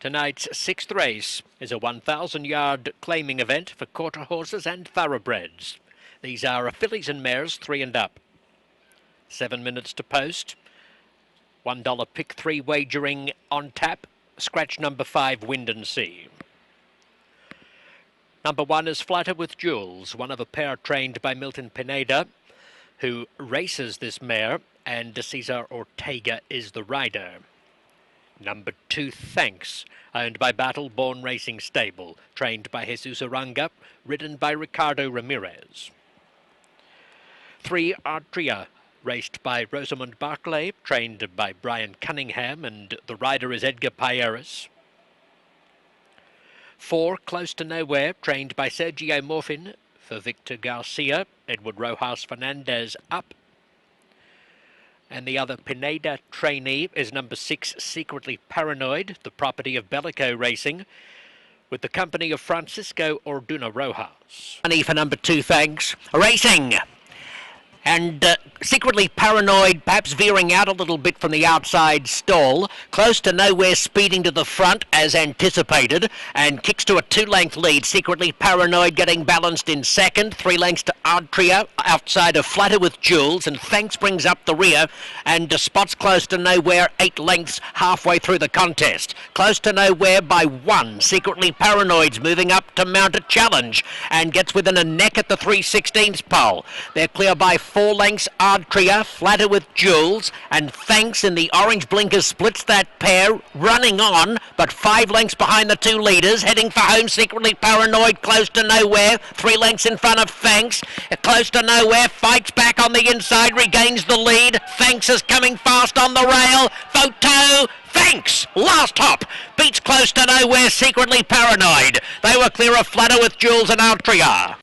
Tonight's sixth race is a 1,000-yard claiming event for quarter horses and thoroughbreds. These are fillies and mares 3 and up. 7 minutes to post. $1 pick 3 wagering on tap. Scratch number 5, Wind and Sea. Number 1 is Flutter with Jewels, one of a pair trained by Milton Pineda, who races this mare, and Cesar Ortega is the rider. Number 2, Thanks, owned by Battle Born Racing Stable, trained by Jesus Aranga, ridden by Ricardo Ramirez. 3, Artria, raced by Rosamund Barclay, trained by Brian Cunningham, and the rider is Edgar Payeras. 4, Close to Nowhere, trained by Sergio Morfin for Victor Garcia, Edward Rojas Fernandez up. And the other Pineda trainee is number 6, Secretly Paranoid, the property of Bellico Racing, with the company of Francisco Orduna Rojas. Money for number 2, Thanks. Racing! And Secretly Paranoid, perhaps veering out a little bit from the outside stall. Close to Nowhere, speeding to the front as anticipated, and kicks to a 2-length lead. Secretly Paranoid getting balanced in second. 3 lengths to Ardtria, outside of Flutter with Jewels, and Thanks brings up the rear, and spots Close to Nowhere 8 lengths halfway through the contest. Close to Nowhere by 1. Secretly Paranoid's moving up to mount a challenge, and gets within a neck at the 3/16 pole. They're clear by 4 lengths, Ardtria, Flatter with Jewels, and Thanks in the orange blinkers splits that pair, running on, but 5 lengths behind the 2 leaders, heading for home, Secretly Paranoid, Close to Nowhere, 3 lengths in front of Thanks. Close to Nowhere, fights back on the inside, regains the lead. Thanks is coming fast on the rail. Photo, Thanks, last hop, beats Close to Nowhere, Secretly Paranoid. They were clear of Flatter with Jewels and Ardtria.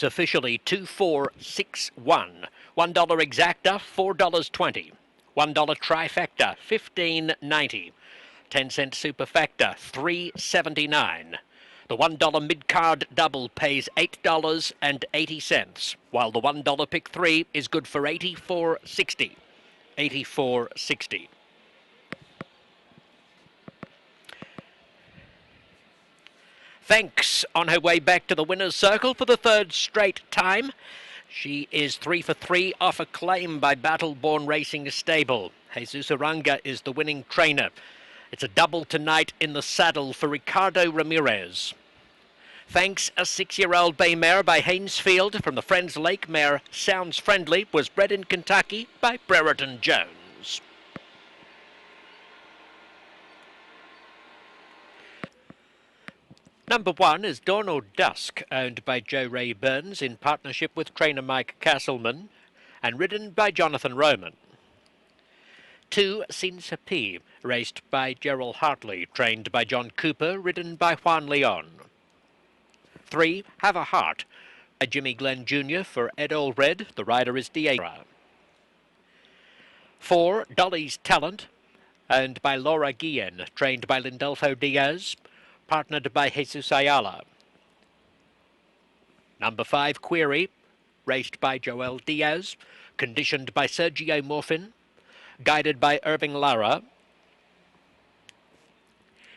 Officially 2461. $1 exacta, $4.20. $1 trifecta, $15.90. 10-cent superfecta, $3.79. The $1 mid-card double pays $8.80, while the $1 pick 3 is good for $84.60. $84.60. Thanks on her way back to the winner's circle for the 3rd straight time. She is 3 for 3 off a claim by Battle Born Racing Stable. Jesus Aranga is the winning trainer. It's a double tonight in the saddle for Ricardo Ramirez. Thanks, a 6-year-old bay mare by Hainesfield from the Friends Lake mare Sounds Friendly was bred in Kentucky by Brereton Jones. Number 1 is Dawn or Dusk, owned by Joe Ray Burns in partnership with trainer Mike Castleman and ridden by Jonathan Roman. 2, Sinsapi, raced by Gerald Hartley, trained by John Cooper, ridden by Juan Leon. 3, Have a Heart, by Jimmy Glenn Jr. for Ed Allred, the rider is Diego. 4, Dolly's Talent, owned by Laura Guillen, trained by Lindolfo Diaz, partnered by Jesus Ayala. Number 5, Query, raced by Joel Diaz, conditioned by Sergio Morfin, guided by Irving Lara.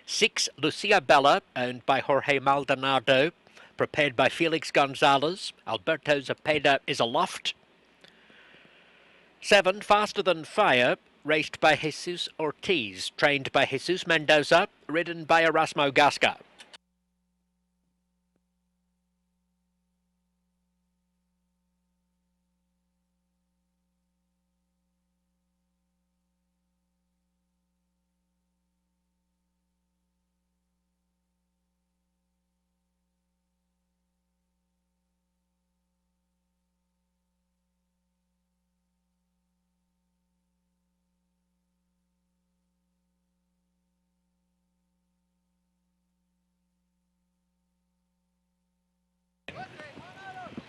6, Lucia Bella, owned by Jorge Maldonado, prepared by Felix Gonzalez. Alberto Zepeda is aloft. 7, Faster Than Fire, raced by Jesus Ortiz, trained by Jesus Mendoza, ridden by Erasmo Gasca.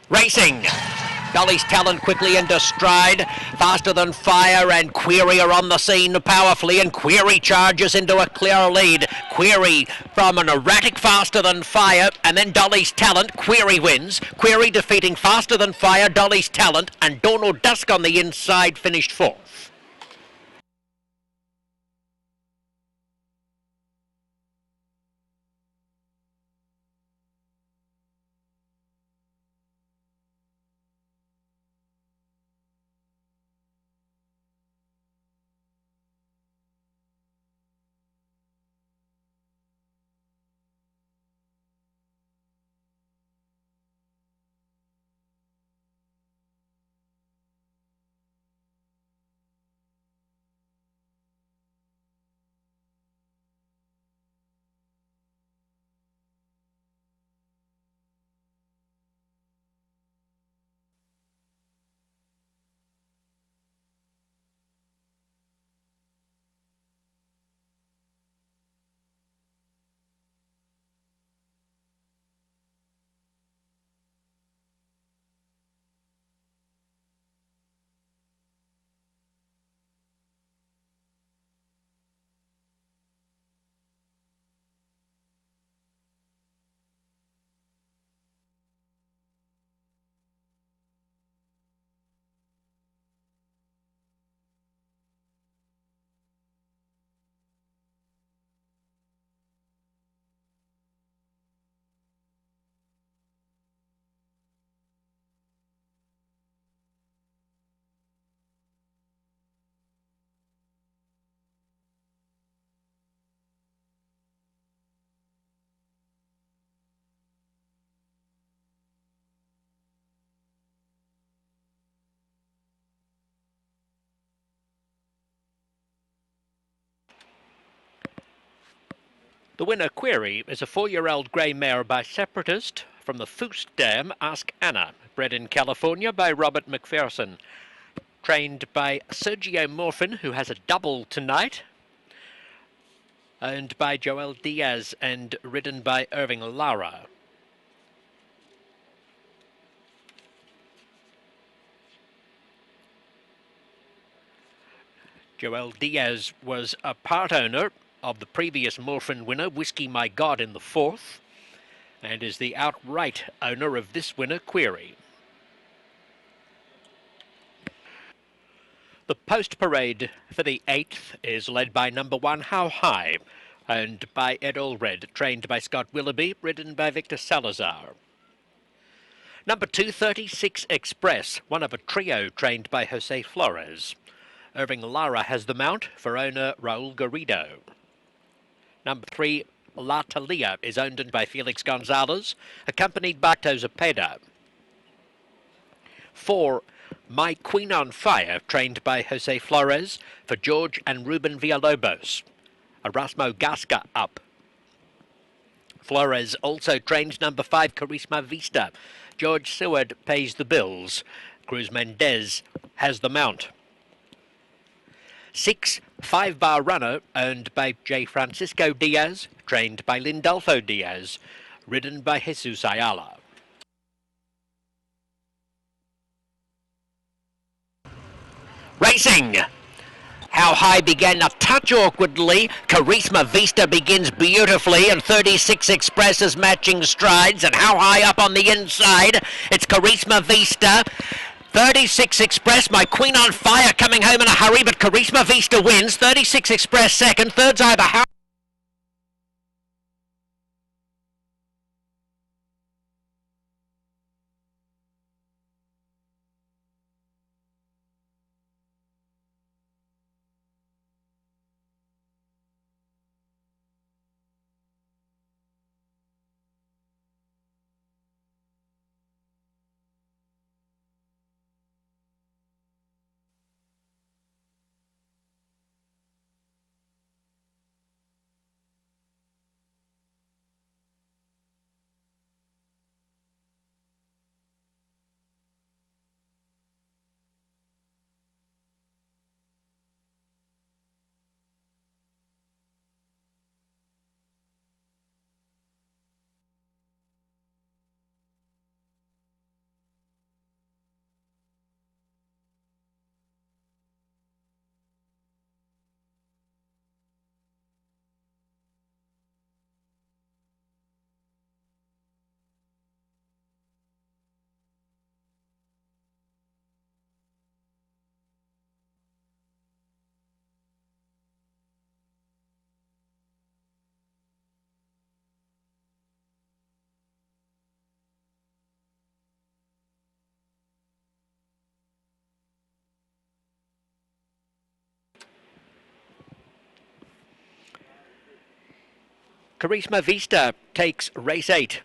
Racing! Dolly's Talent quickly into stride, Faster Than Fire and Query are on the scene powerfully, and Query charges into a clear lead. Query from an erratic Faster Than Fire, and then Dolly's Talent. Query wins. Query defeating Faster Than Fire, Dolly's Talent, and Dawn or Dusk on the inside finished 4th. The winner, Query, is a 4-year-old grey mare by Separatist from the Foos Dam, Ask Anna, bred in California by Robert McPherson, trained by Sergio Morfin, who has a double tonight, owned by Joel Diaz and ridden by Irving Lara. Joel Diaz was a part owner of the previous Morfin winner, Whiskey My God, in the 4th, and is the outright owner of this winner, Query. The post parade for the 8th is led by number 1, How High, owned by Ed Allred, trained by Scott Willoughby, ridden by Victor Salazar. Number 2, 36 Express, one of a trio trained by Jose Flores. Irving Lara has the mount for owner Raul Garrido. Number 3, La Talia is owned by Felix Gonzalez, accompanied by Tozepeda. 4. My Queen on Fire, trained by Jose Flores, for George and Ruben Villalobos. Erasmo Gasca up. Flores also trains number 5 Charisma Vista. George Seward pays the bills. Cruz Mendez has the mount. 6. 5-Bar Runner, owned by J. Francisco Diaz, trained by Lindolfo Diaz, ridden by Jesus Ayala. Racing! How High began a touch awkwardly. Charisma Vista begins beautifully, and 36 Express is matching strides. And How High up on the inside. It's Charisma Vista. 36 Express, My Queen on Fire, coming home in a hurry, but Charisma Vista wins. 36 Express second. Third's either How. Charisma Vista takes race 8.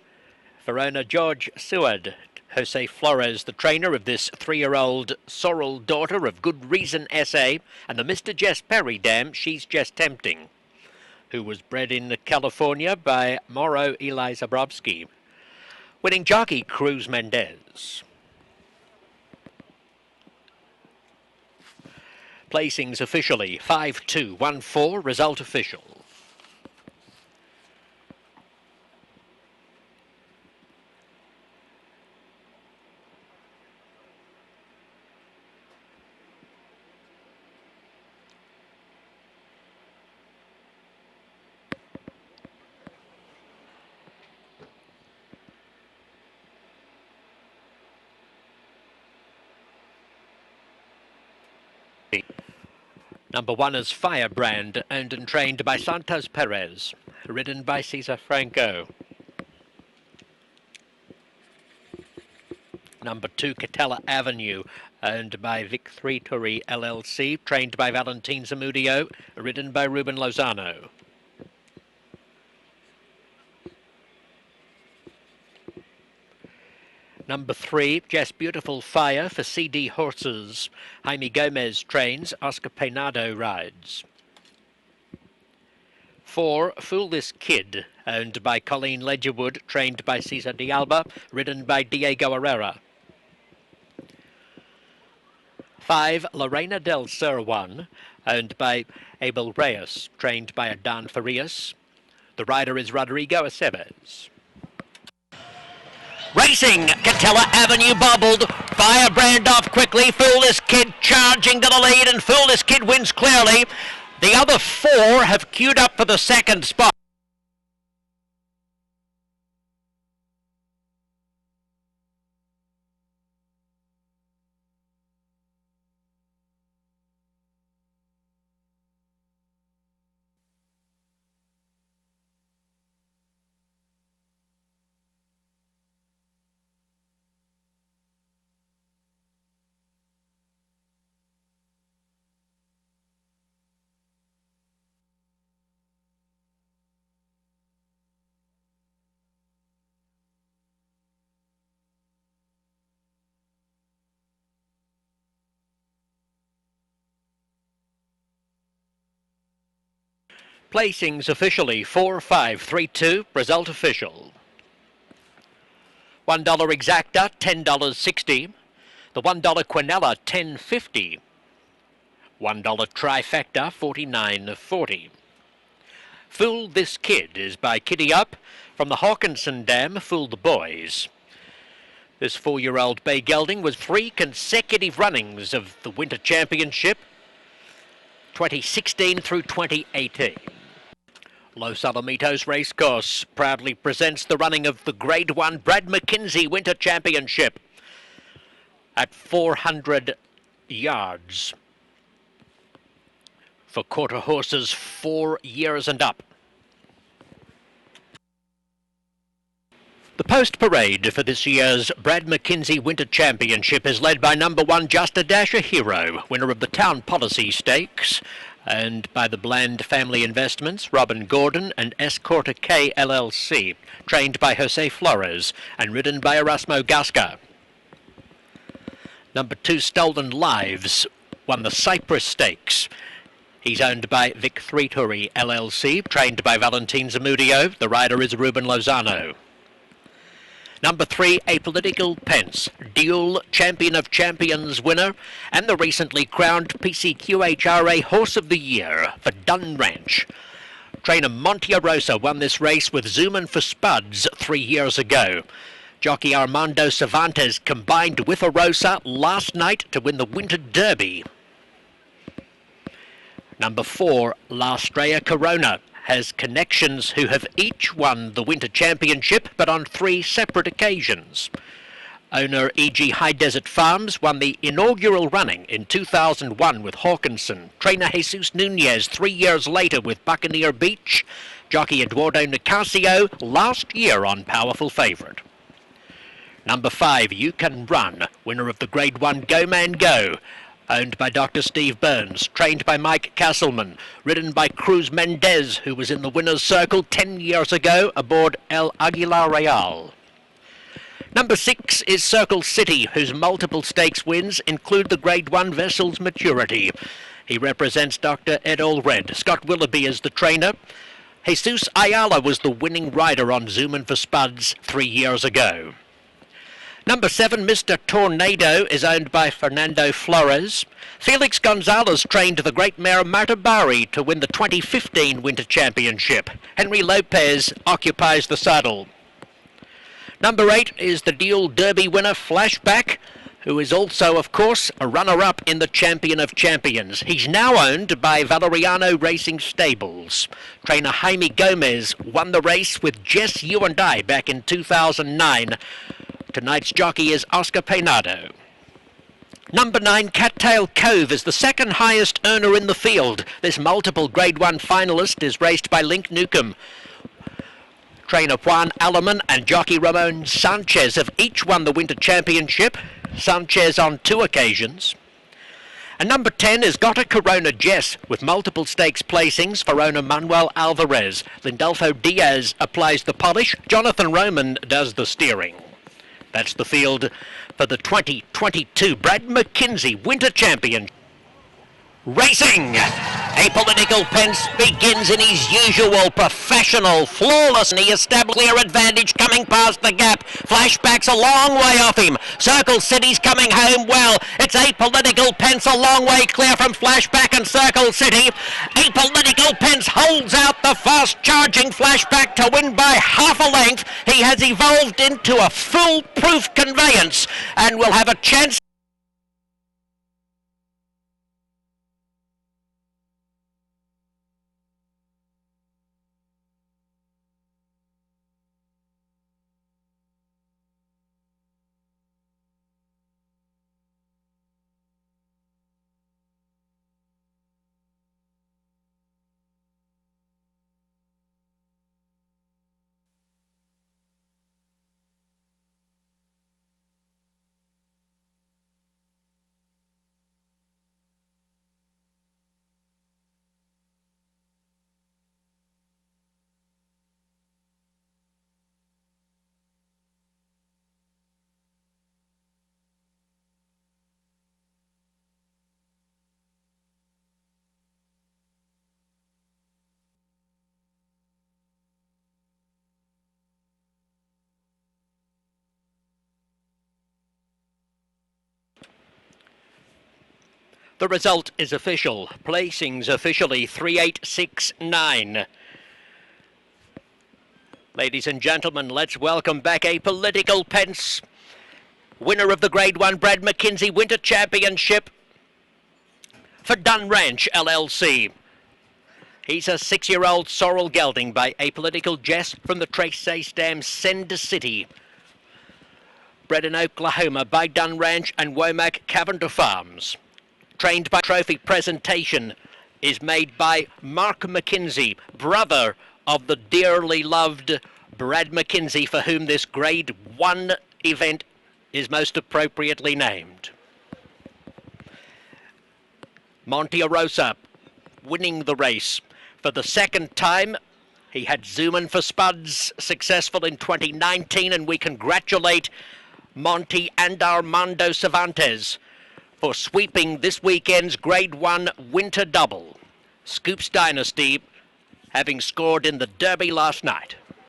Verona George Seward. Jose Flores, the trainer of this 3-year-old sorrel daughter of Good Reason S.A. and the Mr. Jess Perry dam, She's Just Tempting, who was bred in California by Mauro Eli Zabrowski. Winning jockey Cruz Mendez. Placings officially 5-2-1-4, result official. Number 1 is Firebrand, owned and trained by Santos Perez, ridden by Cesar Franco. Number 2, Catella Avenue, owned by Vic 3 Turi LLC, trained by Valentin Zamudio, ridden by Ruben Lozano. Number 3, Just Beautiful Fire for CD Horses. Jaime Gomez trains, Oscar Peinado rides. 4, Fool This Kid, owned by Colleen Ledgerwood, trained by Cesar de Alba, ridden by Diego Herrera. 5, Lorena del Cerwan, owned by Abel Reyes, trained by Adan Farias. The rider is Rodrigo Aceves. Racing, Catella Avenue bobbled, Firebrand off quickly, Fool This Kid charging to the lead, and Fool This Kid wins clearly. The other 4 have queued up for the second spot. Placings officially 4532, result official. $1 exacta, $10.60. The $1 quinella, $10.50. $1 trifecta, $49.40. Fool This Kid is by Kitty Up from the Hawkinson Dam, Fool the Boys. This 4-year-old bay gelding was 3 consecutive runnings of the Winter Championship, 2016 through 2018. Los Alamitos Racecourse proudly presents the running of the Grade 1 Brad McKenzie Winter Championship at 400 yards for quarter horses 4 years and up. The post parade for this year's Brad McKenzie Winter Championship is led by number 1 Just a Dash a Hero, winner of the Town Policy Stakes, and by the Bland Family Investments, Robin Gordon and Escorta K LLC, trained by Jose Flores and ridden by Erasmo Gasca. Number 2 Stolen Lives won the Cyprus Stakes. He's owned by Vic Threetory LLC, trained by Valentin Zamudio. The rider is Ruben Lozano. Number 3, Apolitical Pence, dual Champion of Champions winner and the recently crowned PCQHRA Horse of the Year for Dunn Ranch. Trainer Monte Rosa won this race with Zoomin' for Spuds 3 years ago. Jockey Armando Cervantes combined with Rosa last night to win the Winter Derby. Number 4, La Estrella Corona, has connections who have each won the Winter Championship, but on 3 separate occasions. Owner E.G. High Desert Farms won the inaugural running in 2001 with Hawkinson. Trainer Jesus Nunez 3 years later with Buccaneer Beach. Jockey Eduardo Nicasio last year on Powerful Favourite. Number 5, You Can Run, winner of the Grade 1 Go Man Go, owned by Dr. Steve Burns, trained by Mike Castleman, ridden by Cruz Mendez, who was in the winner's circle 10 years ago aboard El Aguilar Real. Number 6 is Circle City, whose multiple stakes wins include the Grade 1 Vessel's Maturity. He represents Dr. Ed Allred. Scott Willoughby is the trainer. Jesus Ayala was the winning rider on Zoomin' for Spuds 3 years ago. Number 7, Mr. Tornado, is owned by Fernando Flores. Felix Gonzalez trained the great mare Marta Bari to win the 2015 Winter Championship. Henry Lopez occupies the saddle. Number 8 is the dual Derby winner Flashback, who is also, of course, a runner-up in the Champion of Champions. He's now owned by Valeriano Racing Stables. Trainer Jaime Gomez won the race with Jess You and I back in 2009. Tonight's jockey is Oscar Peinado. Number 9, Cattail Cove, is the second highest earner in the field. This multiple Grade 1 finalist is raced by Link Newcomb. Trainer Juan Alaman and jockey Ramon Sanchez have each won the Winter Championship, Sanchez on 2 occasions. And number 10 is Got a Corona Jess, with multiple stakes placings for owner Manuel Alvarez. Lindolfo Diaz applies the polish, Jonathan Roman does the steering. That's the field for the 2022 Brad McKenzie Winter Champion. Racing! Apolitical Pence begins in his usual professional, flawless, and he establishes clear advantage coming past the gap. Flashback's a long way off him. Circle City's coming home well. It's Apolitical Pence a long way clear from Flashback and Circle City. Apolitical Pence holds out the fast-charging Flashback to win by half a length. He has evolved into a foolproof conveyance and will have a chance. The result is official. Placings officially 3869. Ladies and gentlemen, let's welcome back a political pence. Winner of the Grade 1 Brad McKenzie Winter Championship for Dun Ranch LLC. He's a 6-year-old sorrel gelding by a political Jess from the Trace Dam Cinder City. Bred in Oklahoma by Dun Ranch and Womack Cavender Farms. Trained by trophy presentation is made by Mark McKenzie, brother of the dearly loved Brad McKenzie, for whom this Grade 1 event is most appropriately named. Monte Rosa winning the race for the second time. He had Zoomin for Spuds successful in 2019, and we congratulate Monty and Armando Cervantes for sweeping this weekend's Grade 1 Winter Double. Scoops Dynasty having scored in the Derby last night.